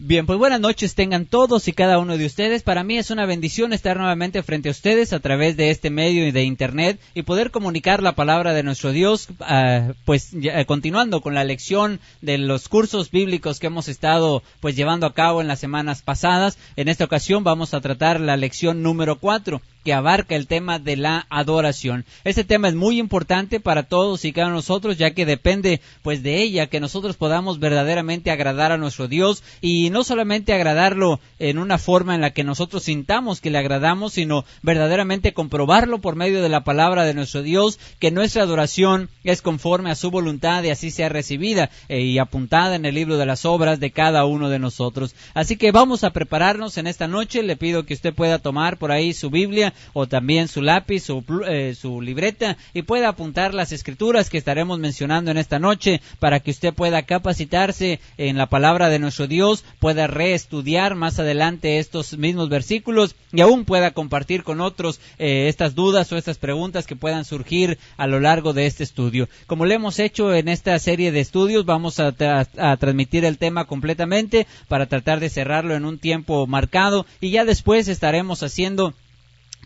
Bien, pues buenas noches tengan todos y cada uno de ustedes. Para mí es una bendición estar nuevamente frente a ustedes a través de este medio y de internet y poder comunicar la palabra de nuestro Dios, continuando con la lección de los cursos bíblicos que hemos estado llevando a cabo en las semanas pasadas. En esta ocasión vamos a tratar la lección número 4, que abarca el tema de la adoración. Este tema es muy importante para todos y cada uno de nosotros, ya que depende de ella que nosotros podamos verdaderamente agradar a nuestro Dios, y no solamente agradarlo en una forma en la que nosotros sintamos que le agradamos, sino verdaderamente comprobarlo por medio de la palabra de nuestro Dios, que nuestra adoración es conforme a su voluntad y así sea recibida y apuntada en el libro de las obras de cada uno de nosotros. Así que vamos a prepararnos en esta noche. Le pido que usted pueda tomar por ahí su Biblia o también su lápiz, su libreta, y pueda apuntar las escrituras que estaremos mencionando en esta noche, para que usted pueda capacitarse en la palabra de nuestro Dios, pueda reestudiar más adelante estos mismos versículos y aún pueda compartir con otros estas dudas o estas preguntas que puedan surgir a lo largo de este estudio. Como lo hemos hecho en esta serie de estudios, vamos a transmitir el tema completamente para tratar de cerrarlo en un tiempo marcado, y ya después estaremos haciendo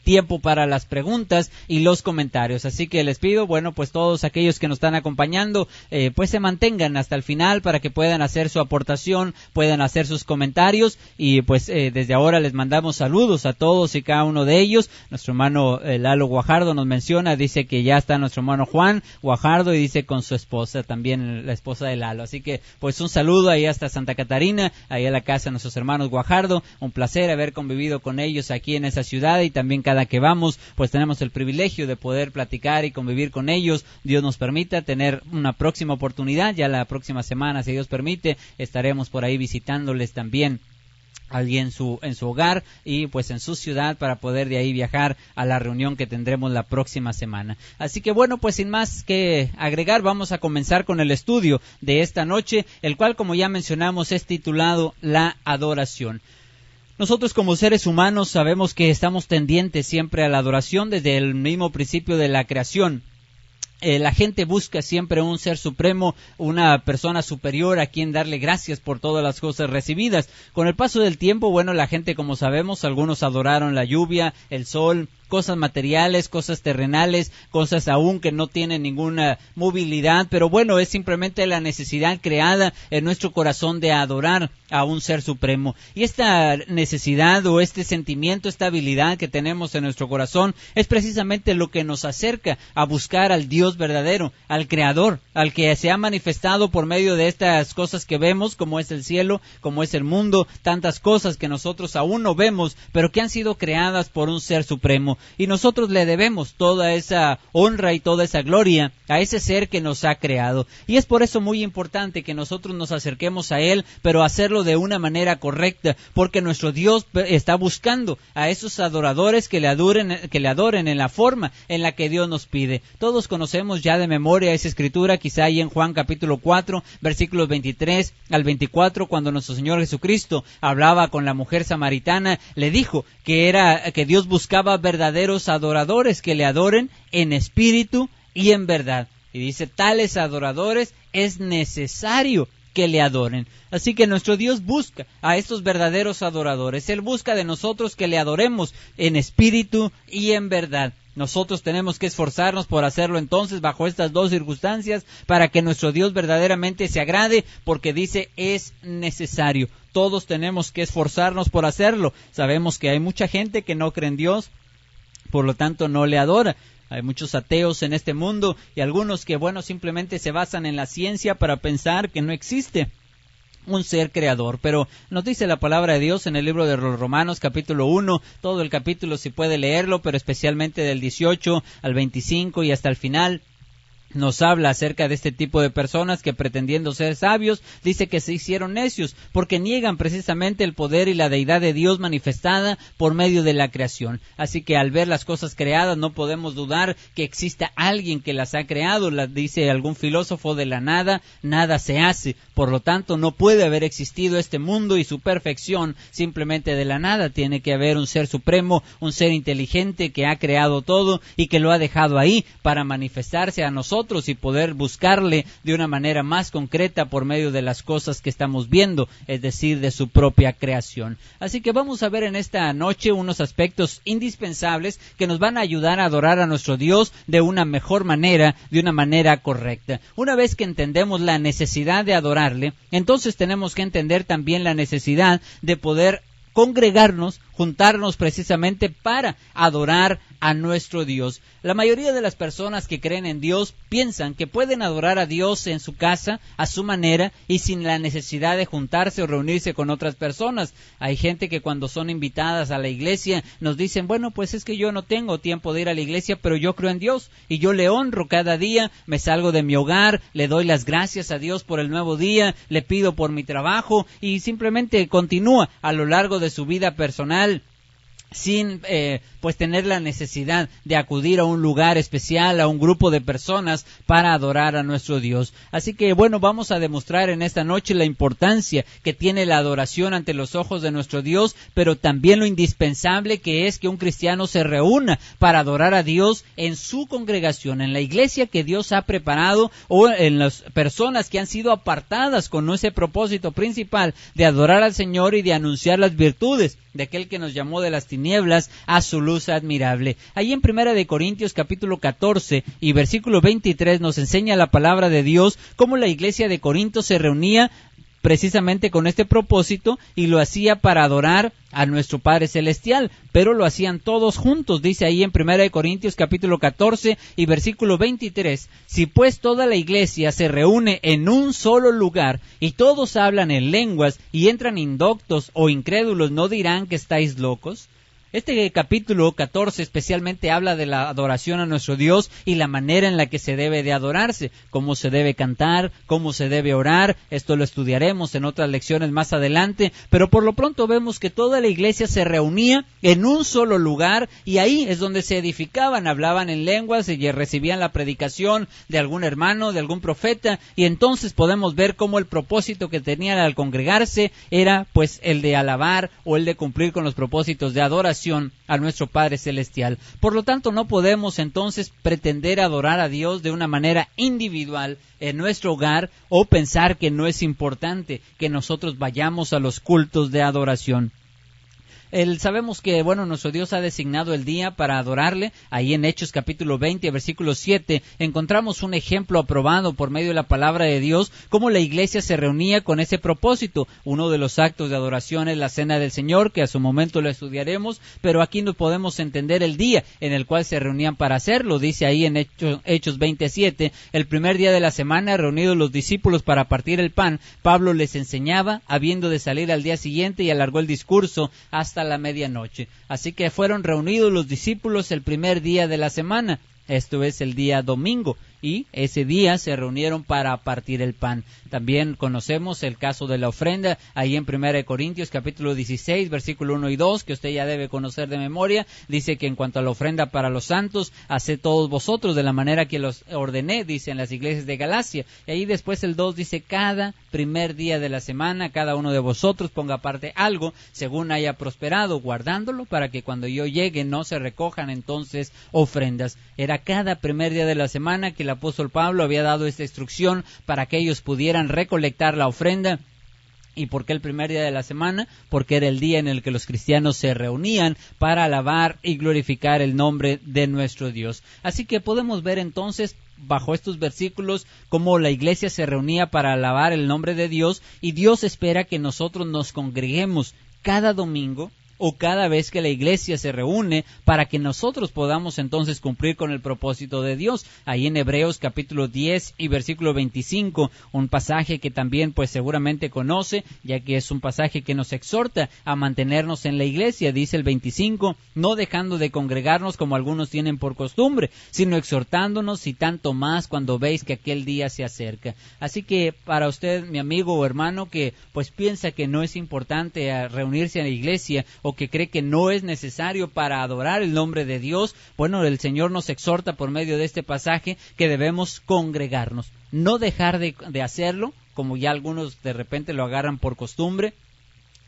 tiempo para las preguntas y los comentarios. Así que les pido, todos aquellos que nos están acompañando, se mantengan hasta el final para que puedan hacer su aportación, puedan hacer sus comentarios, y desde ahora les mandamos saludos a todos y cada uno de ellos. Nuestro hermano Lalo Guajardo nos menciona, dice que ya está nuestro hermano Juan Guajardo, y dice con su esposa, también la esposa de Lalo. Así que un saludo ahí hasta Santa Catarina, ahí a la casa de nuestros hermanos Guajardo. Un placer haber convivido con ellos aquí en esa ciudad, y también cada que vamos, tenemos el privilegio de poder platicar y convivir con ellos. Dios nos permita tener una próxima oportunidad, ya la próxima semana, si Dios permite, estaremos por ahí visitándoles también allí en su hogar y en su ciudad, para poder de ahí viajar a la reunión que tendremos la próxima semana. Así que sin más que agregar, vamos a comenzar con el estudio de esta noche, el cual, como ya mencionamos, es titulado La Adoración. Nosotros como seres humanos sabemos que estamos tendientes siempre a la adoración desde el mismo principio de la creación. La gente busca siempre un ser supremo, una persona superior a quien darle gracias por todas las cosas recibidas. Con el paso del tiempo, la gente, como sabemos, algunos adoraron la lluvia, el sol, cosas materiales, cosas terrenales, cosas aún que no tienen ninguna movilidad, pero es simplemente la necesidad creada en nuestro corazón de adorar a un ser supremo. Y esta necesidad o este sentimiento, esta habilidad que tenemos en nuestro corazón es precisamente lo que nos acerca a buscar al Dios verdadero, al Creador, al que se ha manifestado por medio de estas cosas que vemos, como es el cielo, como es el mundo, tantas cosas que nosotros aún no vemos, pero que han sido creadas por un ser supremo. Y nosotros le debemos toda esa honra y toda esa gloria a ese ser que nos ha creado. Y es por eso muy importante que nosotros nos acerquemos a Él, pero hacerlo de una manera correcta, porque nuestro Dios está buscando a esos adoradores que le adoren en la forma en la que Dios nos pide. Todos conocemos ya de memoria esa escritura, quizá ahí en Juan capítulo 4, versículos 23 al 24, cuando nuestro Señor Jesucristo hablaba con la mujer samaritana, le dijo que Dios buscaba verdaderos adoradores que le adoren en espíritu y en verdad. Y dice, tales adoradores es necesario que le adoren. Así que nuestro Dios busca a estos verdaderos adoradores. Él busca de nosotros que le adoremos en espíritu y en verdad. Nosotros tenemos que esforzarnos por hacerlo entonces bajo estas dos circunstancias, para que nuestro Dios verdaderamente se agrade, porque dice es necesario. Todos tenemos que esforzarnos por hacerlo. Sabemos que hay mucha gente que no cree en Dios, por lo tanto no le adora. Hay muchos ateos en este mundo, y algunos que simplemente se basan en la ciencia para pensar que no existe un ser creador. Pero nos dice la palabra de Dios en el libro de los Romanos capítulo 1, todo el capítulo si puede leerlo, pero especialmente del 18 al 25 y hasta el final, nos habla acerca de este tipo de personas que, pretendiendo ser sabios, dice que se hicieron necios, porque niegan precisamente el poder y la deidad de Dios manifestada por medio de la creación. Así que al ver las cosas creadas no podemos dudar que exista alguien que las ha creado. Dice algún filósofo, de la nada, nada se hace. Por lo tanto, no puede haber existido este mundo y su perfección simplemente de la nada. Tiene que haber un ser supremo, un ser inteligente que ha creado todo y que lo ha dejado ahí para manifestarse a nosotros nosotros y poder buscarle de una manera más concreta por medio de las cosas que estamos viendo, es decir, de su propia creación. Así que vamos a ver en esta noche unos aspectos indispensables que nos van a ayudar a adorar a nuestro Dios de una mejor manera, de una manera correcta. Una vez que entendemos la necesidad de adorarle, entonces tenemos que entender también la necesidad de poder congregarnos, juntarnos precisamente para adorar a nuestro Dios. La mayoría de las personas que creen en Dios piensan que pueden adorar a Dios en su casa, a su manera, y sin la necesidad de juntarse o reunirse con otras personas. Hay gente que cuando son invitadas a la iglesia nos dicen, bueno, pues es que yo no tengo tiempo de ir a la iglesia, pero yo creo en Dios y yo le honro cada día, me salgo de mi hogar, le doy las gracias a Dios por el nuevo día, le pido por mi trabajo y simplemente continúa a lo largo de su vida personal sin pues tener la necesidad de acudir a un lugar especial, a un grupo de personas para adorar a nuestro Dios. Así que bueno, vamos a demostrar en esta noche la importancia que tiene la adoración ante los ojos de nuestro Dios, pero también lo indispensable que es que un cristiano se reúna para adorar a Dios en su congregación, en la iglesia que Dios ha preparado o en las personas que han sido apartadas con ese propósito principal de adorar al Señor y de anunciar las virtudes de aquel que nos llamó de las tinieblas a su luz admirable. Allí en 1 Corintios capítulo 14 y versículo 23 nos enseña la palabra de Dios cómo la iglesia de Corinto se reunía precisamente con este propósito y lo hacía para adorar a nuestro Padre Celestial, pero lo hacían todos juntos, dice ahí en 1 Corintios capítulo 14 y versículo 23, si pues toda la iglesia se reúne en un solo lugar y todos hablan en lenguas y entran indoctos o incrédulos, ¿no dirán que estáis locos? Este capítulo 14 especialmente habla de la adoración a nuestro Dios y la manera en la que se debe de adorarse, cómo se debe cantar, cómo se debe orar. Esto lo estudiaremos en otras lecciones más adelante, pero por lo pronto vemos que toda la iglesia se reunía en un solo lugar y ahí es donde se edificaban, hablaban en lenguas y recibían la predicación de algún hermano, de algún profeta, y entonces podemos ver cómo el propósito que tenían al congregarse era pues el de alabar o el de cumplir con los propósitos de adoración a nuestro Padre Celestial. Por lo tanto, no podemos entonces pretender adorar a Dios de una manera individual en nuestro hogar o pensar que no es importante que nosotros vayamos a los cultos de adoración. Sabemos que, nuestro Dios ha designado el día para adorarle. Ahí en Hechos capítulo 20, versículo 7, encontramos un ejemplo aprobado por medio de la palabra de Dios, cómo la iglesia se reunía con ese propósito. Uno de los actos de adoración es la Cena del Señor, que a su momento lo estudiaremos, pero aquí no podemos entender el día en el cual se reunían para hacerlo. Dice ahí en Hechos 27, el primer día de la semana, reunidos los discípulos para partir el pan, Pablo les enseñaba, habiendo de salir al día siguiente, y alargó el discurso hasta la medianoche. Así que fueron reunidos los discípulos el primer día de la semana, esto es el día domingo, y ese día se reunieron para partir el pan. También conocemos el caso de la ofrenda, ahí en 1 Corintios capítulo 16, versículo 1 y 2, que usted ya debe conocer de memoria. Dice que en cuanto a la ofrenda para los santos, haced todos vosotros de la manera que los ordené, dice en las iglesias de Galacia. Y ahí después el 2 dice, cada primer día de la semana, cada uno de vosotros ponga aparte algo, según haya prosperado, guardándolo para que cuando yo llegue no se recojan entonces ofrendas. Era cada primer día de la semana que el apóstol Pablo había dado esta instrucción para que ellos pudieran recolectar la ofrenda. ¿Y por qué el primer día de la semana? Porque era el día en el que los cristianos se reunían para alabar y glorificar el nombre de nuestro Dios. Así que podemos ver entonces bajo estos versículos cómo la iglesia se reunía para alabar el nombre de Dios, y Dios espera que nosotros nos congreguemos cada domingo o cada vez que la iglesia se reúne para que nosotros podamos entonces cumplir con el propósito de Dios. Ahí en Hebreos capítulo 10 y versículo 25, un pasaje que también pues seguramente conoce, ya que es un pasaje que nos exhorta a mantenernos en la iglesia. Dice el 25, no dejando de congregarnos como algunos tienen por costumbre, sino exhortándonos, y tanto más cuando veis que aquel día se acerca. Así que para usted, mi amigo o hermano, que pues piensa que no es importante reunirse en la iglesia, o que cree que no es necesario para adorar el nombre de Dios, el Señor nos exhorta por medio de este pasaje que debemos congregarnos, no dejar de hacerlo, como ya algunos de repente lo agarran por costumbre,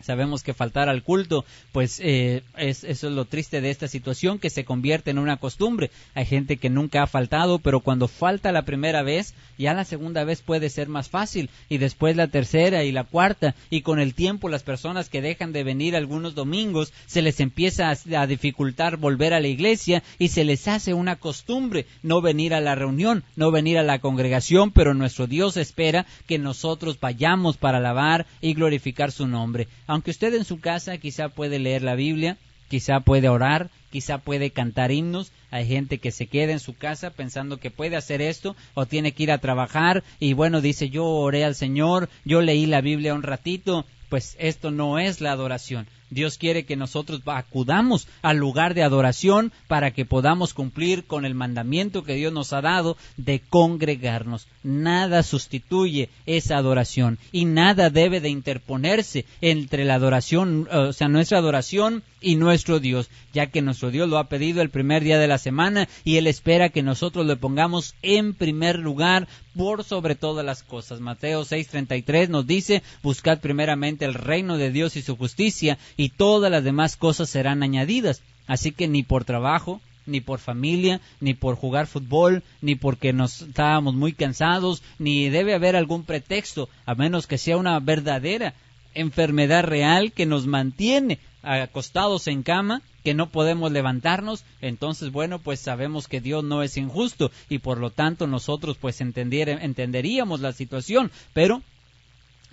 Sabemos que faltar al culto, pues eso es lo triste de esta situación, que se convierte en una costumbre. Hay gente que nunca ha faltado, pero cuando falta la primera vez, ya la segunda vez puede ser más fácil, y después la tercera y la cuarta, y con el tiempo las personas que dejan de venir algunos domingos, se les empieza a dificultar volver a la iglesia, y se les hace una costumbre no venir a la reunión, no venir a la congregación, pero nuestro Dios espera que nosotros vayamos para alabar y glorificar su nombre. Aunque usted en su casa quizá puede leer la Biblia, quizá puede orar, quizá puede cantar himnos, hay gente que se queda en su casa pensando que puede hacer esto o tiene que ir a trabajar y bueno, dice yo oré al Señor, yo leí la Biblia un ratito, pues esto no es la adoración. Dios quiere que nosotros acudamos al lugar de adoración para que podamos cumplir con el mandamiento que Dios nos ha dado de congregarnos. Nada sustituye esa adoración y nada debe de interponerse entre la adoración, o sea, nuestra adoración y nuestro Dios, ya que nuestro Dios lo ha pedido el primer día de la semana y Él espera que nosotros lo pongamos en primer lugar por sobre todas las cosas. Mateo 6:33 nos dice, buscad primeramente el reino de Dios y su justicia, y todas las demás cosas serán añadidas. Así que ni por trabajo, ni por familia, ni por jugar fútbol, ni porque nos estábamos muy cansados, ni debe haber algún pretexto, a menos que sea una verdadera enfermedad real que nos mantiene acostados en cama, que no podemos levantarnos. Entonces, bueno, pues sabemos que Dios no es injusto y por lo tanto nosotros pues entenderíamos la situación, pero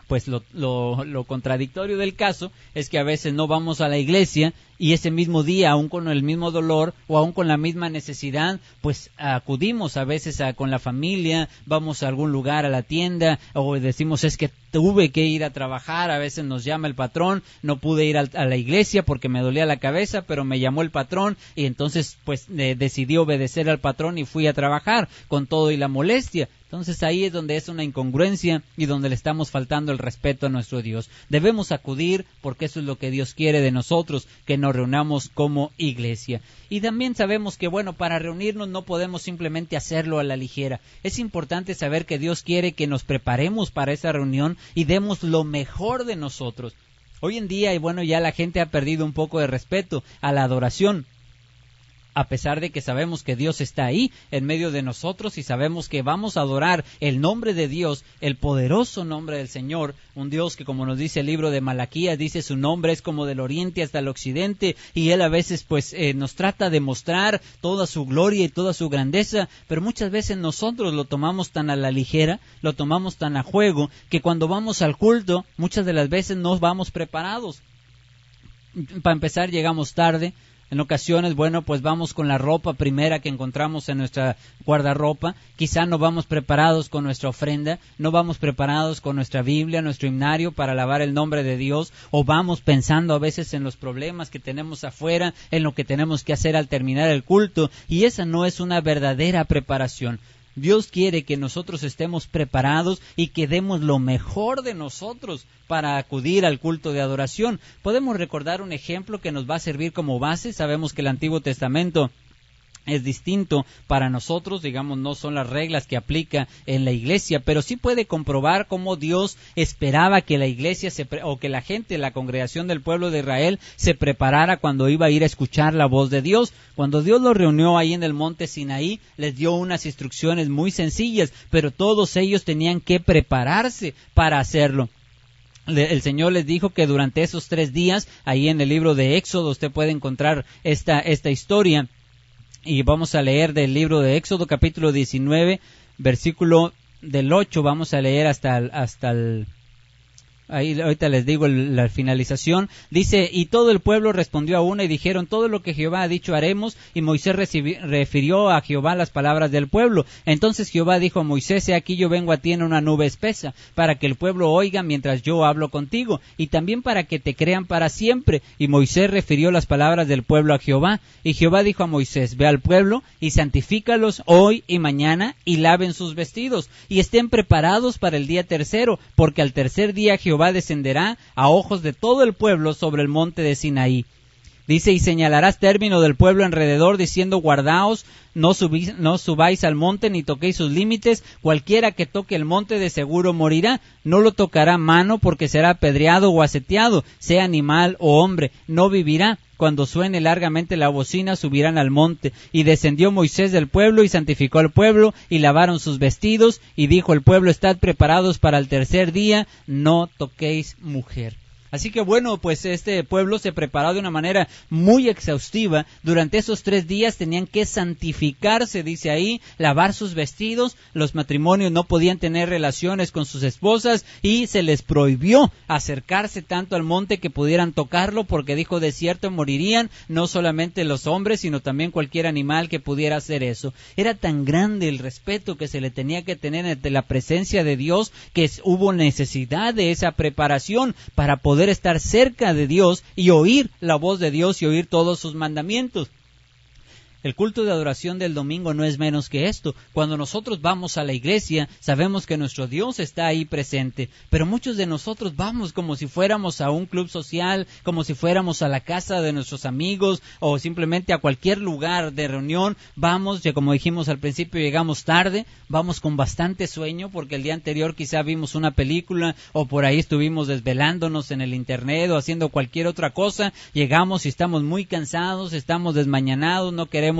pues lo contradictorio del caso es que a veces no vamos a la iglesia y ese mismo día, aún con el mismo dolor o aún con la misma necesidad, pues acudimos a veces con la familia, vamos a algún lugar, a la tienda, o decimos es que tuve que ir a trabajar, a veces nos llama el patrón, no pude ir a la iglesia porque me dolía la cabeza, pero me llamó el patrón y entonces pues decidí obedecer al patrón y fui a trabajar con todo y la molestia. Entonces ahí es donde es una incongruencia y donde le estamos faltando el respeto a nuestro Dios. Debemos acudir porque eso es lo que Dios quiere de nosotros, que nos reunamos como iglesia. Y también sabemos que, bueno, para reunirnos no podemos simplemente hacerlo a la ligera. Es importante saber que Dios quiere que nos preparemos para esa reunión y demos lo mejor de nosotros. Hoy en día, y bueno, ya la gente ha perdido un poco de respeto a la adoración, a pesar de que sabemos que Dios está ahí en medio de nosotros y sabemos que vamos a adorar el nombre de Dios, el poderoso nombre del Señor, un Dios que, como nos dice el libro de Malaquías, dice su nombre es como del oriente hasta el occidente, y Él a veces pues nos trata de mostrar toda su gloria y toda su grandeza, pero muchas veces nosotros lo tomamos tan a la ligera, lo tomamos tan a juego, que cuando vamos al culto, muchas de las veces no vamos preparados. Para empezar, llegamos tarde. En ocasiones, bueno, pues vamos con la ropa primera que encontramos en nuestra guardarropa. Quizá no vamos preparados con nuestra ofrenda, no vamos preparados con nuestra Biblia, nuestro himnario para alabar el nombre de Dios, o vamos pensando a veces en los problemas que tenemos afuera, en lo que tenemos que hacer al terminar el culto, y esa no es una verdadera preparación. Dios quiere que nosotros estemos preparados y que demos lo mejor de nosotros para acudir al culto de adoración. Podemos recordar un ejemplo que nos va a servir como base. Sabemos que el Antiguo Testamento es distinto para nosotros, digamos, no son las reglas que aplica en la iglesia, pero sí puede comprobar cómo Dios esperaba que la iglesia o que la gente, la congregación del pueblo de Israel se preparara cuando iba a ir a escuchar la voz de Dios. Cuando Dios los reunió ahí en el monte Sinaí, les dio unas instrucciones muy sencillas, pero todos ellos tenían que prepararse para hacerlo. El Señor les dijo que durante esos 3 días, ahí en el libro de Éxodo, usted puede encontrar esta historia. Y vamos a leer del libro de Éxodo, capítulo 19, versículo del 8, vamos a leer hasta el ahí ahorita les digo la finalización. Dice, y todo el pueblo respondió a una y dijeron, todo lo que Jehová ha dicho haremos, y Moisés refirió a Jehová las palabras del pueblo. Entonces Jehová dijo a Moisés, he aquí yo vengo a ti en una nube espesa, para que el pueblo oiga mientras yo hablo contigo, y también para que te crean para siempre. Y Moisés refirió las palabras del pueblo a Jehová, y Jehová dijo a Moisés, ve al pueblo y santifícalos hoy y mañana, y laven sus vestidos, y estén preparados para el día tercero, porque al tercer día Jehová descenderá a ojos de todo el pueblo sobre el monte de Sinaí. Dice, y señalarás término del pueblo alrededor, diciendo, guardaos, no subáis al monte, ni toquéis sus límites, cualquiera que toque el monte de seguro morirá, no lo tocará mano, porque será apedreado o aseteado, sea animal o hombre, no vivirá. Cuando suene largamente la bocina, subirán al monte. Y descendió Moisés del pueblo, y santificó al pueblo, y lavaron sus vestidos, y dijo el pueblo, estad preparados para el tercer día, no toquéis mujer. Así que bueno, pues este pueblo se preparó de una manera muy exhaustiva. Durante esos 3 días tenían que santificarse, dice ahí, lavar sus vestidos. Los matrimonios no podían tener relaciones con sus esposas y se les prohibió acercarse tanto al monte que pudieran tocarlo, porque dijo, de cierto morirían no solamente los hombres, sino también cualquier animal que pudiera hacer eso. Era tan grande el respeto que se le tenía que tener ante la presencia de Dios que hubo necesidad de esa preparación para poder estar cerca de Dios y oír la voz de Dios y oír todos sus mandamientos. El culto de adoración del domingo no es menos que esto. Cuando nosotros vamos a la iglesia, sabemos que nuestro Dios está ahí presente, pero muchos de nosotros vamos como si fuéramos a un club social, como si fuéramos a la casa de nuestros amigos o simplemente a cualquier lugar de reunión. Vamos, ya como dijimos al principio, llegamos tarde, vamos con bastante sueño porque el día anterior quizá vimos una película o por ahí estuvimos desvelándonos en el internet o haciendo cualquier otra cosa. Llegamos y estamos muy cansados, estamos desmañanados, no queremos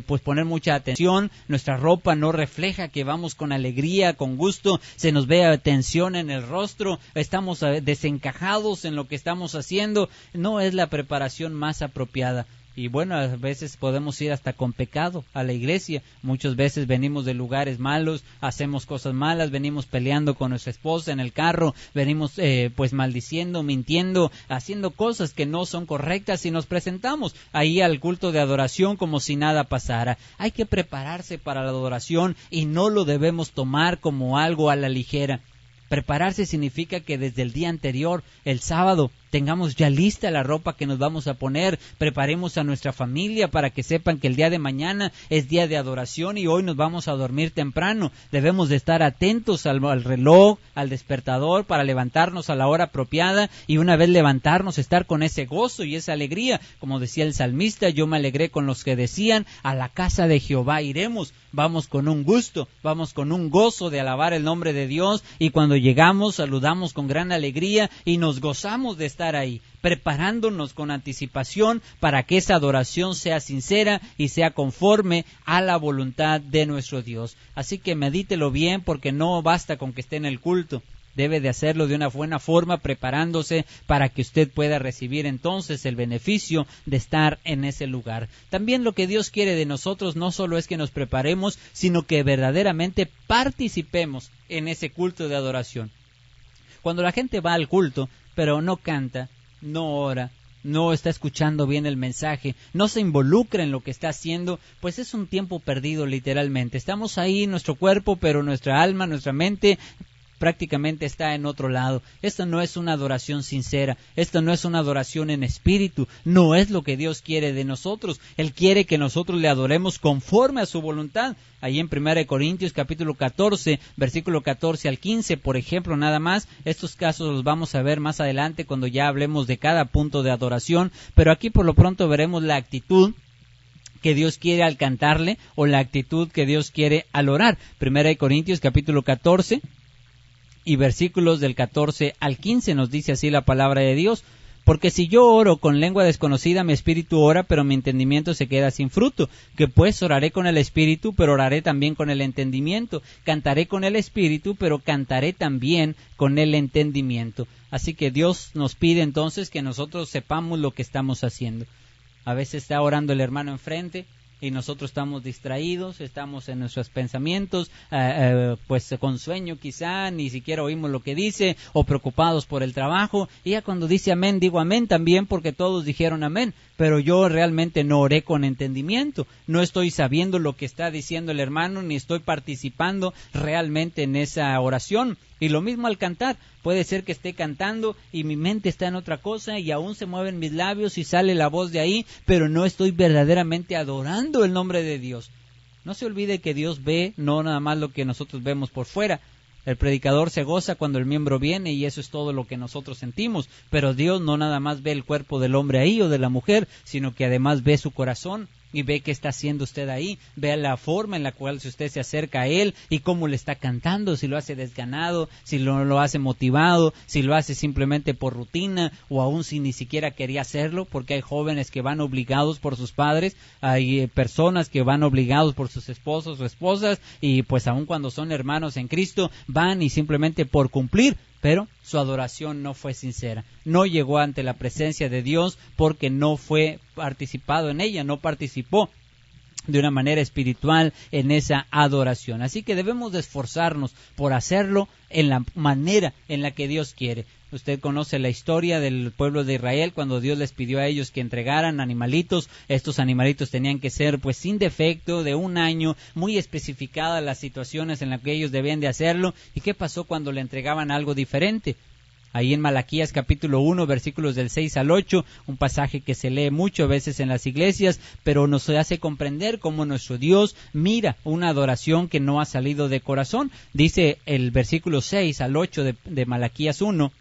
pues poner mucha atención, nuestra ropa no refleja que vamos con alegría, con gusto, se nos ve tensión en el rostro, estamos desencajados en lo que estamos haciendo. No es la preparación más apropiada. Y bueno, a veces podemos ir hasta con pecado a la iglesia. Muchas veces venimos de lugares malos, hacemos cosas malas, venimos peleando con nuestra esposa en el carro, venimos pues maldiciendo, mintiendo, haciendo cosas que no son correctas y nos presentamos ahí al culto de adoración como si nada pasara. Hay que prepararse para la adoración y no lo debemos tomar como algo a la ligera. Prepararse significa que desde el día anterior, el sábado, tengamos ya lista la ropa que nos vamos a poner, preparemos a nuestra familia para que sepan que el día de mañana es día de adoración y hoy nos vamos a dormir temprano. Debemos de estar atentos al reloj, al despertador para levantarnos a la hora apropiada y una vez levantarnos estar con ese gozo y esa alegría. Como decía el salmista, yo me alegré con los que decían, a la casa de Jehová iremos. Vamos con un gusto, vamos con un gozo de alabar el nombre de Dios y cuando llegamos saludamos con gran alegría y nos gozamos de estar ahí, preparándonos con anticipación para que esa adoración sea sincera y sea conforme a la voluntad de nuestro Dios. Así que medítelo bien porque no basta con que esté en el culto. Debe de hacerlo de una buena forma, preparándose para que usted pueda recibir entonces el beneficio de estar en ese lugar. También lo que Dios quiere de nosotros no solo es que nos preparemos, sino que verdaderamente participemos en ese culto de adoración. Cuando la gente va al culto, pero no canta, no ora, no está escuchando bien el mensaje, no se involucra en lo que está haciendo, pues es un tiempo perdido literalmente. Estamos ahí en nuestro cuerpo, pero nuestra alma, nuestra mente prácticamente está en otro lado. Esto no es una adoración sincera, esto no es una adoración en espíritu, no es lo que Dios quiere de nosotros. Él quiere que nosotros le adoremos conforme a su voluntad. Ahí en 1 Corintios capítulo 14, versículo 14 al 15, por ejemplo, nada más. Estos casos los vamos a ver más adelante cuando ya hablemos de cada punto de adoración, pero aquí por lo pronto veremos la actitud que Dios quiere al cantarle o la actitud que Dios quiere al orar. 1 Corintios capítulo 14 y versículos del 14 al 15 nos dice así la palabra de Dios. Porque si yo oro con lengua desconocida, mi espíritu ora, pero mi entendimiento se queda sin fruto. Que pues oraré con el espíritu, pero oraré también con el entendimiento. Cantaré con el espíritu, pero cantaré también con el entendimiento. Así que Dios nos pide entonces que nosotros sepamos lo que estamos haciendo. A veces está orando el hermano enfrente y nosotros estamos distraídos, estamos en nuestros pensamientos, pues con sueño quizá, ni siquiera oímos lo que dice, o preocupados por el trabajo, y ya cuando dice amén, digo amén también porque todos dijeron amén, pero yo realmente no oré con entendimiento, no estoy sabiendo lo que está diciendo el hermano, ni estoy participando realmente en esa oración. Y lo mismo al cantar, puede ser que esté cantando y mi mente está en otra cosa y aún se mueven mis labios y sale la voz de ahí, pero no estoy verdaderamente adorando el nombre de Dios. No se olvide que Dios ve no nada más lo que nosotros vemos por fuera, El predicador se goza cuando el miembro viene y eso es todo lo que nosotros sentimos. Pero Dios no nada más ve el cuerpo del hombre ahí o de la mujer, sino que además ve su corazón. Y ve qué está haciendo usted ahí, vea la forma en la cual usted se acerca a él y cómo le está cantando, si lo hace desganado, si lo hace motivado, si lo hace simplemente por rutina o aún si ni siquiera quería hacerlo, porque hay jóvenes que van obligados por sus padres, hay personas que van obligados por sus esposos o esposas y pues aun cuando son hermanos en Cristo van y simplemente por cumplir. Pero su adoración no fue sincera, no llegó ante la presencia de Dios porque no fue participado en ella, no participó de una manera espiritual en esa adoración. Así que debemos de esforzarnos por hacerlo en la manera en la que Dios quiere. Usted conoce la historia del pueblo de Israel cuando Dios les pidió a ellos que entregaran animalitos. Estos animalitos tenían que ser pues sin defecto, de un año, muy especificadas las situaciones en las que ellos debían de hacerlo. ¿Y qué pasó cuando le entregaban algo diferente? Ahí en Malaquías capítulo 1, versículos del 6 al 8, un pasaje que se lee mucho a veces en las iglesias, pero nos hace comprender cómo nuestro Dios mira una adoración que no ha salido de corazón. Dice el versículo 6 al 8 de Malaquías 1,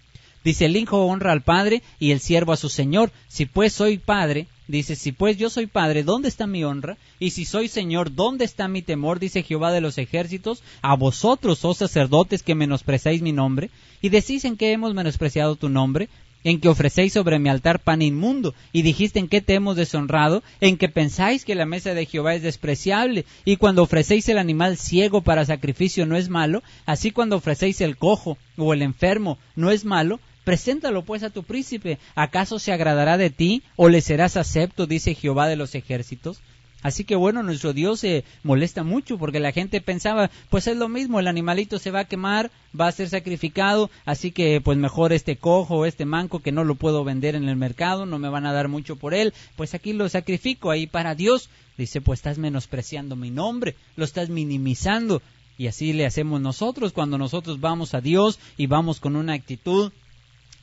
dice: el hijo honra al padre y el siervo a su señor. Si pues soy padre, dice, si pues yo soy padre, ¿dónde está mi honra? Y si soy señor, ¿dónde está mi temor? Dice Jehová de los ejércitos. A vosotros, oh sacerdotes, que menospreciáis mi nombre, y decís: ¿en qué hemos menospreciado tu nombre? En que ofrecéis sobre mi altar pan inmundo, y dijiste: ¿en qué te hemos deshonrado? En que pensáis que la mesa de Jehová es despreciable, y cuando ofrecéis el animal ciego para sacrificio no es malo, así cuando ofrecéis el cojo o el enfermo no es malo. Preséntalo pues a tu príncipe. ¿Acaso se agradará de ti o le serás acepto? Dice Jehová de los ejércitos. Así que bueno, nuestro Dios se molesta mucho porque la gente pensaba, pues es lo mismo, el animalito se va a quemar, va a ser sacrificado, así que pues mejor este cojo o este manco que no lo puedo vender en el mercado, no me van a dar mucho por él, pues aquí lo sacrifico ahí para Dios. Dice, pues estás menospreciando mi nombre, lo estás minimizando. Y así le hacemos nosotros cuando nosotros vamos a Dios y vamos con una actitud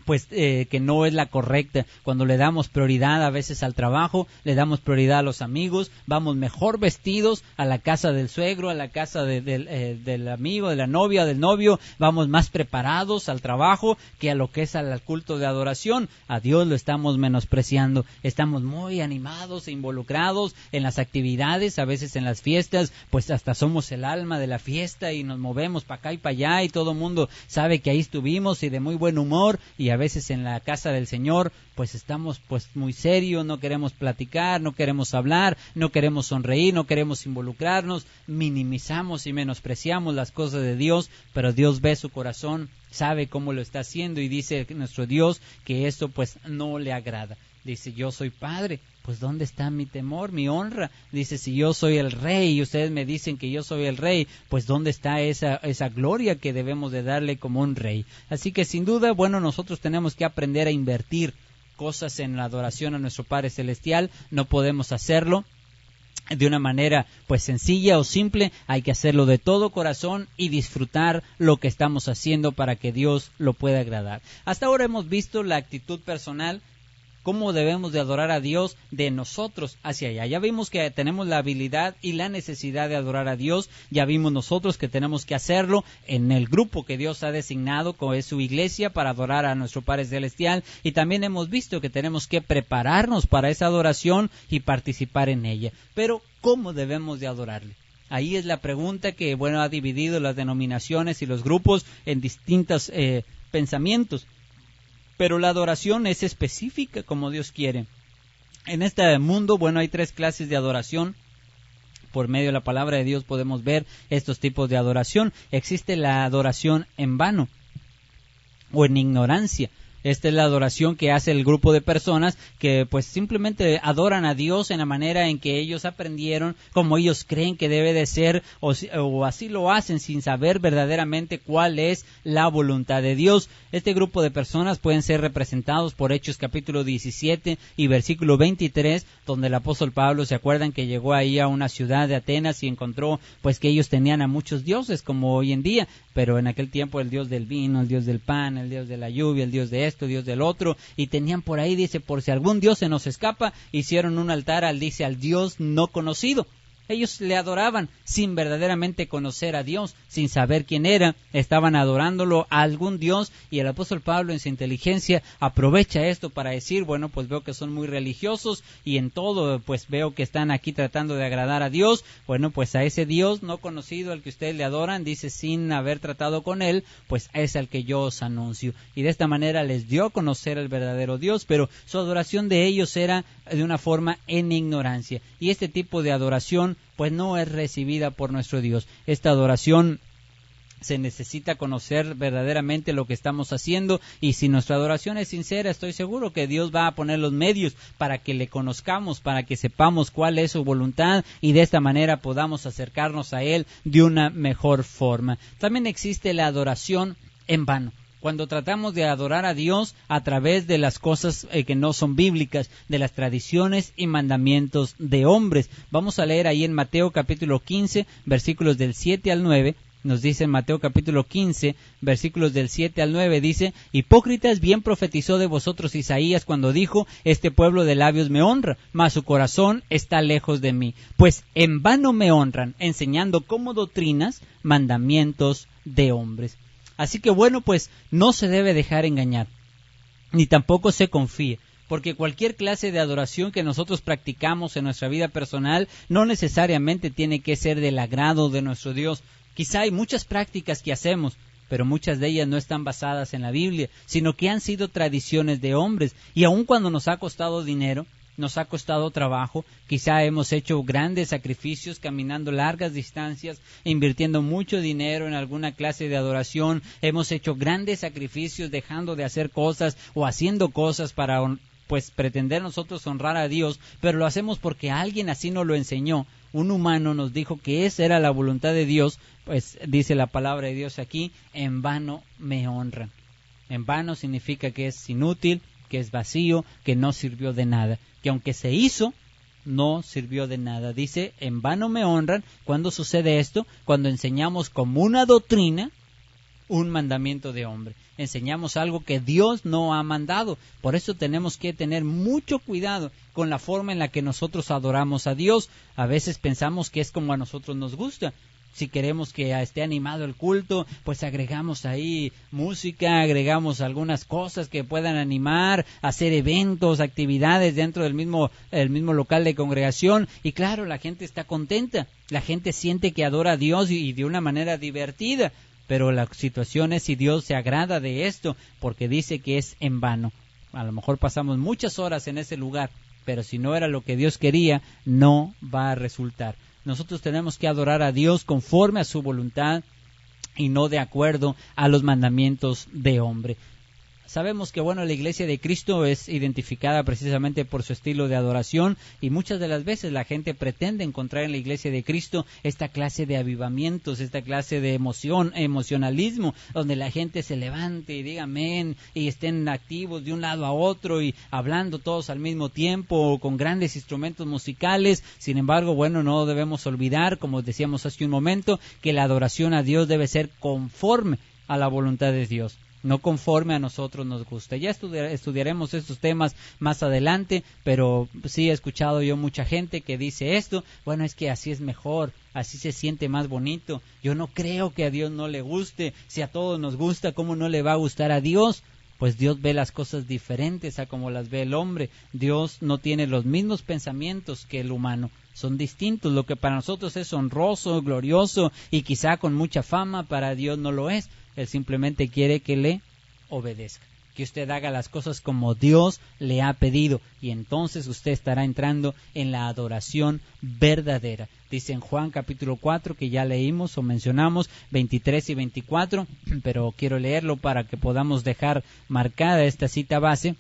pues que no es la correcta. Cuando le damos prioridad a veces al trabajo, le damos prioridad a los amigos, vamos mejor vestidos a la casa del suegro, a la casa del amigo, de la novia, del novio, vamos más preparados al trabajo que a lo que es al culto de adoración. A Dios lo estamos menospreciando, estamos muy animados e involucrados en las actividades, a veces en las fiestas, pues hasta somos el alma de la fiesta y nos movemos para acá y para allá y todo el mundo sabe que ahí estuvimos y de muy buen humor. Y a veces en la casa del Señor pues estamos pues muy serios, no queremos platicar, no queremos hablar, no queremos sonreír, no queremos involucrarnos, minimizamos y menospreciamos las cosas de Dios, pero Dios ve su corazón, sabe cómo lo está haciendo y dice nuestro Dios que esto pues no le agrada. Dice, yo soy padre, pues ¿dónde está mi temor, mi honra? Dice, si yo soy el rey y ustedes me dicen que yo soy el rey, pues ¿dónde está esa gloria que debemos de darle como un rey? Así que sin duda, bueno, nosotros tenemos que aprender a invertir cosas en la adoración a nuestro Padre Celestial. No podemos hacerlo de una manera pues sencilla o simple, hay que hacerlo de todo corazón y disfrutar lo que estamos haciendo para que Dios lo pueda agradar. Hasta ahora hemos visto la actitud personal, cómo debemos de adorar a Dios de nosotros hacia allá. Ya vimos que tenemos la habilidad y la necesidad de adorar a Dios. Ya vimos nosotros que tenemos que hacerlo en el grupo que Dios ha designado, como es su iglesia, para adorar a nuestro Padre Celestial. Y también hemos visto que tenemos que prepararnos para esa adoración y participar en ella. Pero, ¿cómo debemos de adorarle? Ahí es la pregunta que, bueno, ha dividido las denominaciones y los grupos en distintos pensamientos. Pero la adoración es específica como Dios quiere. En este mundo, bueno, hay 3 clases de adoración. Por medio de la palabra de Dios podemos ver estos tipos de adoración. Existe la adoración en vano o en ignorancia. Esta es la adoración que hace el grupo de personas que pues simplemente adoran a Dios en la manera en que ellos aprendieron, como ellos creen que debe de ser, o así lo hacen sin saber verdaderamente cuál es la voluntad de Dios. Este grupo de personas pueden ser representados por Hechos capítulo 17 y versículo 23, donde el apóstol Pablo, ¿se acuerdan que llegó ahí a una ciudad de Atenas y encontró pues que ellos tenían a muchos dioses como hoy en día? Pero en aquel tiempo el dios del vino, el dios del pan, el dios de la lluvia, el dios de esto, Dios del otro, y tenían por ahí, dice, por si algún Dios se nos escapa, hicieron un altar al Dios no conocido. Ellos le adoraban sin verdaderamente conocer a Dios, sin saber quién era. Estaban adorándolo a algún Dios, y el apóstol Pablo en su inteligencia aprovecha esto para decir, bueno, pues veo que son muy religiosos y en todo pues veo que están aquí tratando de agradar a Dios. Bueno, pues a ese Dios no conocido al que ustedes le adoran, dice, sin haber tratado con él, pues es al que yo os anuncio. Y de esta manera les dio a conocer al verdadero Dios, pero su adoración de ellos era de una forma en ignorancia. Y este tipo de adoración pues no es recibida por nuestro Dios. Esta adoración se necesita conocer verdaderamente lo que estamos haciendo, y si nuestra adoración es sincera, estoy seguro que Dios va a poner los medios para que le conozcamos, para que sepamos cuál es su voluntad, y de esta manera podamos acercarnos a Él de una mejor forma. También existe la adoración en vano. Cuando tratamos de adorar a Dios a través de las cosas que no son bíblicas, de las tradiciones y mandamientos de hombres. Vamos a leer ahí en Mateo capítulo 15, versículos del 7 al 9. Nos dice en Mateo capítulo 15, versículos del 7 al 9, dice: Hipócritas, bien profetizó de vosotros Isaías cuando dijo: Este pueblo de labios me honra, mas su corazón está lejos de mí. Pues en vano me honran, enseñando como doctrinas mandamientos de hombres. Así que bueno, pues no se debe dejar engañar, ni tampoco se confíe, porque cualquier clase de adoración que nosotros practicamos en nuestra vida personal no necesariamente tiene que ser del agrado de nuestro Dios. Quizá hay muchas prácticas que hacemos, pero muchas de ellas no están basadas en la Biblia, sino que han sido tradiciones de hombres, y aun cuando nos ha costado dinero, nos ha costado trabajo, quizá hemos hecho grandes sacrificios caminando largas distancias, invirtiendo mucho dinero en alguna clase de adoración, hemos hecho grandes sacrificios dejando de hacer cosas o haciendo cosas para pues pretender nosotros honrar a Dios, pero lo hacemos porque alguien así nos lo enseñó. Un humano nos dijo que esa era la voluntad de Dios, pues dice la palabra de Dios aquí: en vano me honran. En vano significa que es inútil, que es vacío, que no sirvió de nada, que aunque se hizo, no sirvió de nada. Dice, en vano me honran. ¿Cuándo sucede esto? Cuando enseñamos como una doctrina un mandamiento de hombre. Enseñamos algo que Dios no ha mandado. Por eso tenemos que tener mucho cuidado con la forma en la que nosotros adoramos a Dios. A veces pensamos que es como a nosotros nos gusta. Si queremos que esté animado el culto, pues agregamos ahí música, agregamos algunas cosas que puedan animar, hacer eventos, actividades dentro del mismo local de congregación. Y claro, la gente está contenta, la gente siente que adora a Dios y de una manera divertida. Pero la situación es si Dios se agrada de esto, porque dice que es en vano. A lo mejor pasamos muchas horas en ese lugar, pero si no era lo que Dios quería, no va a resultar. Nosotros tenemos que adorar a Dios conforme a su voluntad y no de acuerdo a los mandamientos de hombre. Sabemos que bueno, la Iglesia de Cristo es identificada precisamente por su estilo de adoración, y muchas de las veces la gente pretende encontrar en la Iglesia de Cristo esta clase de avivamientos, esta clase de emocionalismo, donde la gente se levante y diga amén y estén activos de un lado a otro y hablando todos al mismo tiempo con grandes instrumentos musicales. Sin embargo, bueno, no debemos olvidar, como decíamos hace un momento, que la adoración a Dios debe ser conforme a la voluntad de Dios, no conforme a nosotros nos gusta. Ya estudiaremos estos temas más adelante, pero sí he escuchado yo mucha gente que dice esto: bueno, es que así es mejor, así se siente más bonito. Yo no creo que a Dios no le guste. Si a todos nos gusta, ¿cómo no le va a gustar a Dios? Pues Dios ve las cosas diferentes a como las ve el hombre. Dios no tiene los mismos pensamientos que el humano. Son distintos. Lo que para nosotros es honroso, glorioso y quizá con mucha fama, para Dios no lo es. Él simplemente quiere que le obedezca, que usted haga las cosas como Dios le ha pedido, y entonces usted estará entrando en la adoración verdadera. Dice en Juan capítulo 4, que ya leímos o mencionamos, 23 y 24, pero quiero leerlo para que podamos dejar marcada esta cita base.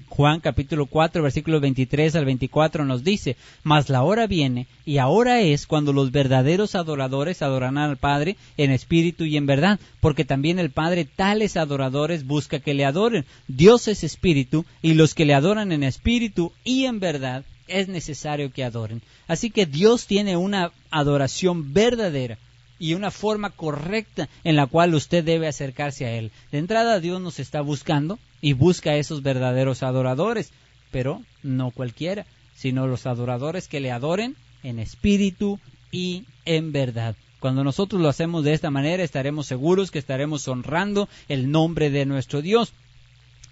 Juan capítulo 4, versículos 23 al 24 nos dice: Mas la hora viene, y ahora es, cuando los verdaderos adoradores adorarán al Padre en espíritu y en verdad, porque también el Padre tales adoradores busca que le adoren. Dios es espíritu, y los que le adoran en espíritu y en verdad es necesario que adoren. Así que Dios tiene una adoración verdadera y una forma correcta en la cual usted debe acercarse a Él. De entrada, Dios nos está buscando y busca a esos verdaderos adoradores, pero no cualquiera, sino los adoradores que le adoren en espíritu y en verdad. Cuando nosotros lo hacemos de esta manera, estaremos seguros que estaremos honrando el nombre de nuestro Dios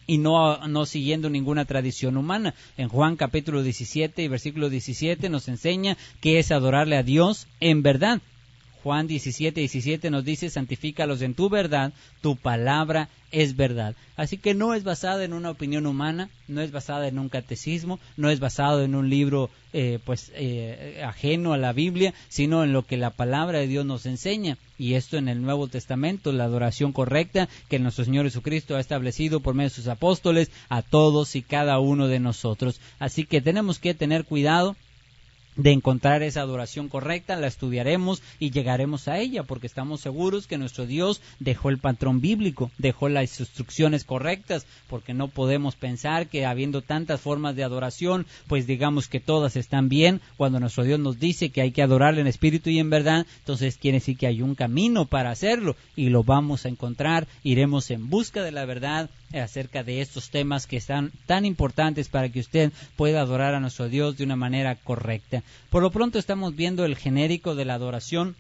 y no siguiendo ninguna tradición humana. En Juan capítulo 17 y versículo 17 nos enseña que es adorarle a Dios en verdad. Juan 17 nos dice: santifícalos en tu verdad, tu palabra es verdad. Así que no es basada en una opinión humana, no es basada en un catecismo, no es basado en un libro ajeno a la Biblia, sino en lo que la palabra de Dios nos enseña. Y esto en el Nuevo Testamento, la adoración correcta que nuestro Señor Jesucristo ha establecido por medio de sus apóstoles a todos y cada uno de nosotros. Así que tenemos que tener cuidado de encontrar esa adoración correcta, la estudiaremos y llegaremos a ella, porque estamos seguros que nuestro Dios dejó el patrón bíblico, dejó las instrucciones correctas, porque no podemos pensar que habiendo tantas formas de adoración, pues digamos que todas están bien. Cuando nuestro Dios nos dice que hay que adorarle en espíritu y en verdad, entonces quiere decir que hay un camino para hacerlo, y lo vamos a encontrar. Iremos en busca de la verdad acerca de estos temas que están tan importantes para que usted pueda adorar a nuestro Dios de una manera correcta. Por lo pronto estamos viendo el genérico de la adoración,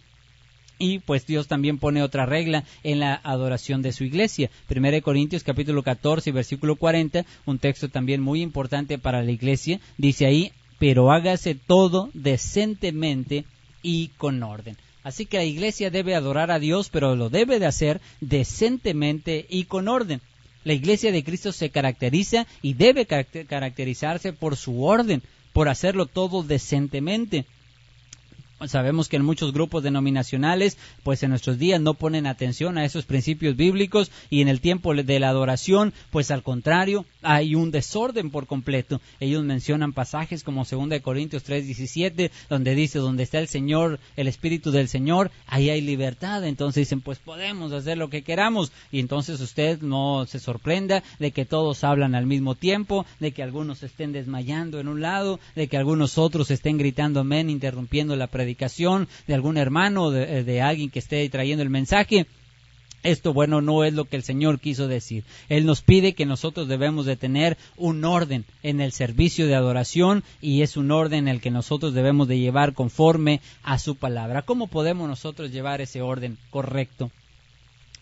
y pues Dios también pone otra regla en la adoración de su iglesia. 1 Corintios capítulo 14 y versículo 40, un texto también muy importante para la iglesia, dice ahí: pero hágase todo decentemente y con orden. Así que la iglesia debe adorar a Dios, pero lo debe de hacer decentemente y con orden. La iglesia de Cristo se caracteriza y debe caracterizarse por su orden, por hacerlo todo decentemente. Sabemos que en muchos grupos denominacionales, pues en nuestros días no ponen atención a esos principios bíblicos, y en el tiempo de la adoración, pues al contrario, hay un desorden por completo. Ellos mencionan pasajes como 2 Corintios 3:17, donde dice: donde está el Señor, el Espíritu del Señor, ahí hay libertad. Entonces dicen, pues podemos hacer lo que queramos, y entonces usted no se sorprenda de que todos hablan al mismo tiempo, de que algunos estén desmayando en un lado, de que algunos otros estén gritando amén, interrumpiendo la predicación de algún hermano, de alguien que esté trayendo el mensaje. Esto, bueno, no es lo que el Señor quiso decir. Él nos pide que nosotros debemos de tener un orden en el servicio de adoración, y es un orden en el que nosotros debemos de llevar conforme a su palabra. ¿Cómo podemos nosotros llevar ese orden correcto?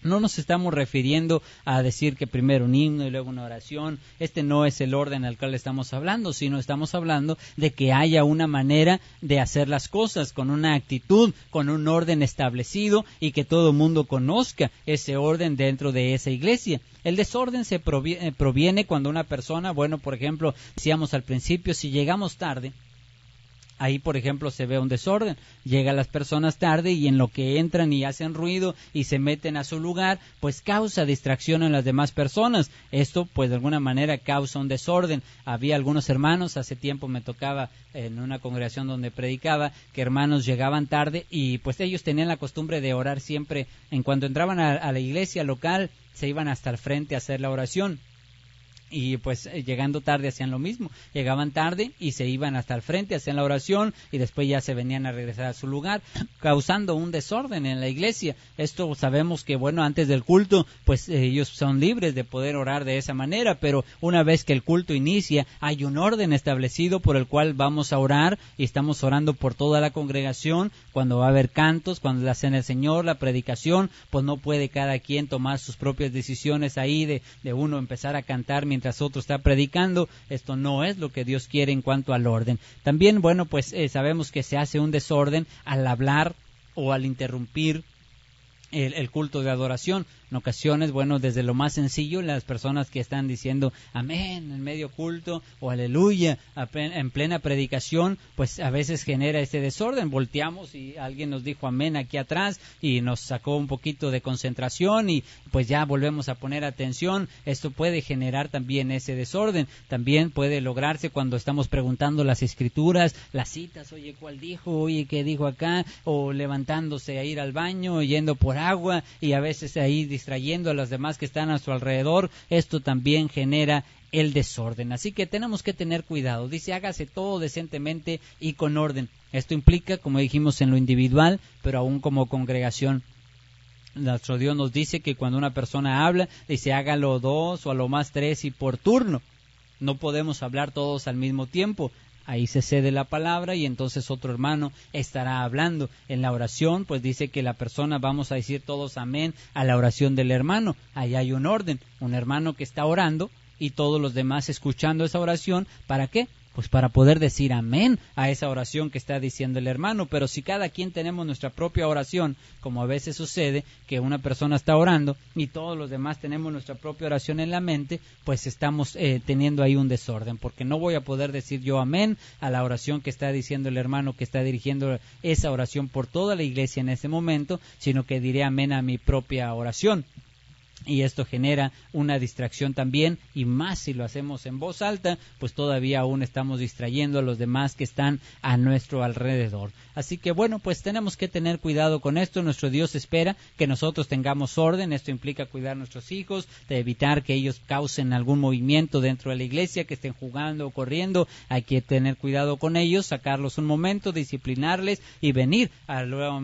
No nos estamos refiriendo a decir que primero un himno y luego una oración. Este no es el orden al cual estamos hablando, sino estamos hablando de que haya una manera de hacer las cosas con una actitud, con un orden establecido, y que todo el mundo conozca ese orden dentro de esa iglesia. El desorden se proviene cuando una persona, bueno, por ejemplo, decíamos al principio, si llegamos tarde, ahí, por ejemplo, se ve un desorden. Llegan las personas tarde, y en lo que entran y hacen ruido y se meten a su lugar, pues causa distracción en las demás personas. Esto, pues de alguna manera, causa un desorden. Había algunos hermanos, hace tiempo me tocaba en una congregación donde predicaba, que hermanos llegaban tarde, y pues ellos tenían la costumbre de orar siempre. En cuanto entraban a la iglesia local, se iban hasta el frente a hacer la oración. Y pues llegando tarde hacían lo mismo, llegaban tarde y se iban hasta el frente, hacían la oración, y después ya se venían a regresar a su lugar, causando un desorden en la iglesia. Esto sabemos que, bueno, antes del culto, pues ellos son libres de poder orar de esa manera, pero una vez que el culto inicia, hay un orden establecido por el cual vamos a orar, y estamos orando por toda la congregación. Cuando va a haber cantos, cuando la cena del Señor, la predicación, pues no puede cada quien tomar sus propias decisiones ahí de uno empezar a cantar mientras otro está predicando. Esto no es lo que Dios quiere en cuanto al orden. También, bueno, pues sabemos que se hace un desorden al hablar o al interrumpir el culto de adoración. En ocasiones, bueno, desde lo más sencillo, las personas que están diciendo amén en medio culto o aleluya en plena predicación, pues a veces genera este desorden. Volteamos y alguien nos dijo amén aquí atrás y nos sacó un poquito de concentración, y pues ya volvemos a poner atención. Esto puede generar también ese desorden. También puede lograrse cuando estamos preguntando las escrituras, las citas, oye, ¿cuál dijo? Oye, ¿qué dijo acá? O levantándose a ir al baño, yendo por agua, y a veces ahí distrayendo a los demás que están a su alrededor. Esto también genera el desorden. Así que tenemos que tener cuidado. Dice, hágase todo decentemente y con orden. Esto implica, como dijimos, en lo individual, pero aún como congregación. Nuestro Dios nos dice que cuando una persona habla, dice, hágalo 2 o a lo más 3 y por turno. No podemos hablar todos al mismo tiempo. ahí se cede la palabra y entonces otro hermano estará hablando. En la oración, pues dice que la persona, vamos a decir todos amén a la oración del hermano. Ahí hay un orden, un hermano que está orando y todos los demás escuchando esa oración. ¿Para qué? Pues para poder decir amén a esa oración que está diciendo el hermano. Pero si cada quien tenemos nuestra propia oración, como a veces sucede, que una persona está orando y todos los demás tenemos nuestra propia oración en la mente, pues estamos teniendo ahí un desorden, porque no voy a poder decir yo amén a la oración que está diciendo el hermano que está dirigiendo esa oración por toda la iglesia en ese momento, sino que diré amén a mi propia oración. Y esto genera una distracción también, y más si lo hacemos en voz alta, pues todavía aún estamos distrayendo a los demás que están a nuestro alrededor. Así que bueno, pues tenemos que tener cuidado con esto. Nuestro Dios espera que nosotros tengamos orden. Esto implica cuidar a nuestros hijos, de evitar que ellos causen algún movimiento dentro de la iglesia, que estén jugando o corriendo. Hay que tener cuidado con ellos, sacarlos un momento, disciplinarles y venir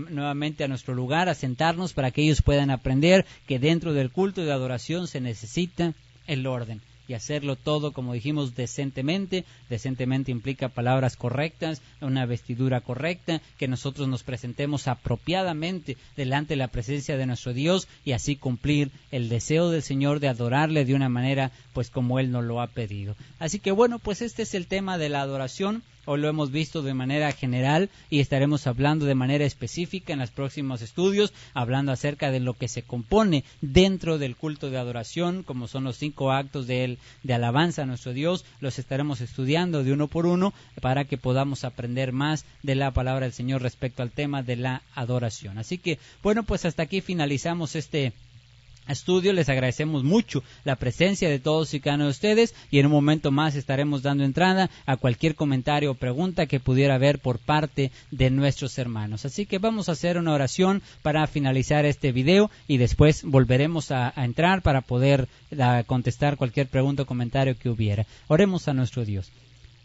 nuevamente a nuestro lugar, a sentarnos para que ellos puedan aprender que dentro del culto de adoración se necesita el orden y hacerlo todo, como dijimos, decentemente. Decentemente implica palabras correctas, una vestidura correcta, que nosotros nos presentemos apropiadamente delante de la presencia de nuestro Dios y así cumplir el deseo del Señor de adorarle de una manera pues como Él nos lo ha pedido. Así que bueno, pues este es el tema de la adoración. Hoy lo hemos visto de manera general y estaremos hablando de manera específica en los próximos estudios, hablando acerca de lo que se compone dentro del culto de adoración, como son los 5 actos de alabanza a nuestro Dios. Los estaremos estudiando de uno por uno para que podamos aprender más de la palabra del Señor respecto al tema de la adoración. Así que, bueno, pues hasta aquí finalizamos este estudio. Les agradecemos mucho la presencia de todos y cada uno de ustedes y en un momento más estaremos dando entrada a cualquier comentario o pregunta que pudiera haber por parte de nuestros hermanos. Así que vamos a hacer una oración para finalizar este video y después volveremos a entrar para poder contestar cualquier pregunta o comentario que hubiera. Oremos a nuestro Dios.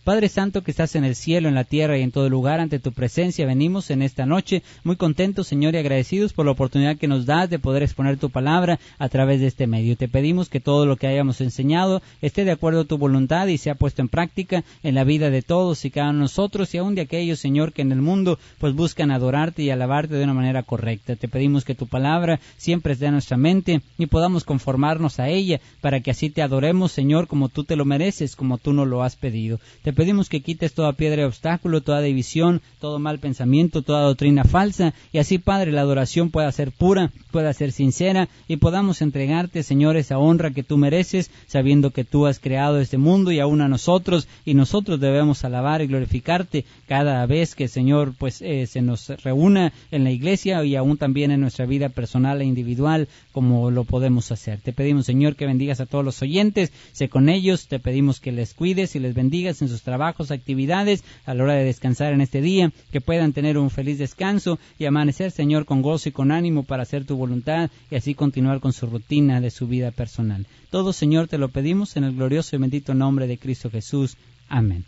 Padre Santo que estás en el cielo, en la tierra y en todo lugar, ante tu presencia venimos en esta noche muy contentos, Señor, y agradecidos por la oportunidad que nos das de poder exponer tu palabra a través de este medio. Te pedimos que todo lo que hayamos enseñado esté de acuerdo a tu voluntad y sea puesto en práctica en la vida de todos y cada uno de nosotros y aún de aquellos, Señor, que en el mundo pues buscan adorarte y alabarte de una manera correcta. Te pedimos que tu palabra siempre esté en nuestra mente y podamos conformarnos a ella para que así te adoremos, Señor, como tú te lo mereces, como tú nos lo has pedido. Te pedimos que quites toda piedra de obstáculo, toda división, todo mal pensamiento, toda doctrina falsa, y así, Padre, la adoración pueda ser pura, pueda ser sincera, y podamos entregarte, Señor, esa honra que tú mereces, sabiendo que tú has creado este mundo y aún a nosotros, y nosotros debemos alabar y glorificarte cada vez que, Señor, pues se nos reúna en la iglesia y aún también en nuestra vida personal e individual, como lo podemos hacer. Te pedimos, Señor, que bendigas a todos los oyentes, sé con ellos, te pedimos que les cuides y les bendigas en sus trabajos, actividades, a la hora de descansar en este día, que puedan tener un feliz descanso y amanecer, Señor, con gozo y con ánimo para hacer tu voluntad y así continuar con su rutina de su vida personal. Todo, Señor, te lo pedimos en el glorioso y bendito nombre de Cristo Jesús. Amén.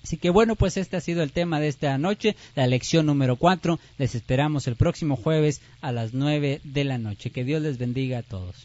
Así que bueno, pues este ha sido el tema de esta noche, la lección número 4. Les esperamos el próximo jueves a las 9 de la noche. Que Dios les bendiga a todos.